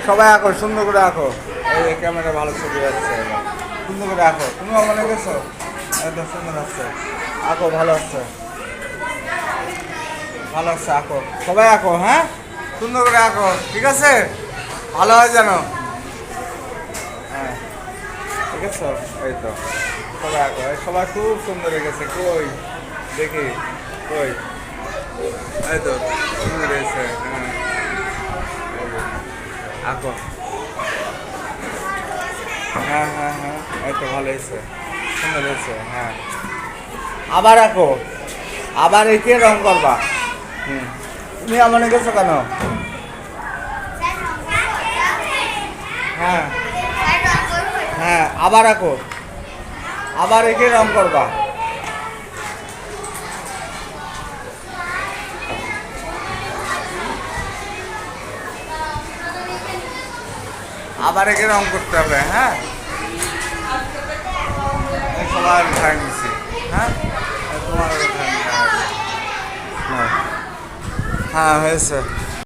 সবাই আঁকো, সুন্দর করে আঁকো। এই ক্যামেরা ভালো ছবি আসছে, সুন্দর করে আঁকো। তুমি মনে গেছো একদম সুন্দর আসছে, আঁকো, ভালো আসছে, ভালো আসছে, আঁকো, সবাই আঁকো, হ্যাঁ সুন্দর করে আঁকো, ঠিক আছে, ভালো হয় জানো, হ্যাঁ ঠিক আছে। এই তো সবাই আঁকো, এই সবাই খুব সুন্দর হয়ে কই দেখি, কই, এই তো সুন্দর হয়েছে, হ্যাঁ আঁকো, হ্যাঁ হ্যাঁ হ্যাঁ, এই তো ভালো হয়েছে, সুন্দর হয়েছে, হ্যাঁ আবার আঁকো, আবার এঁকে রং করবা। হুম, তুমি এমন গেছো কেন? হ্যাঁ হ্যাঁ, আবার আঁকো, আবার এঁকে রং করবা। আবার এঁকে রং করতে হবে, হ্যাঁ এই সবার উঠাই নিছি, হ্যাঁ এই তোমার উঠাই নিতে হবে। হ্যাঁ হ্যাঁ হয়েছে।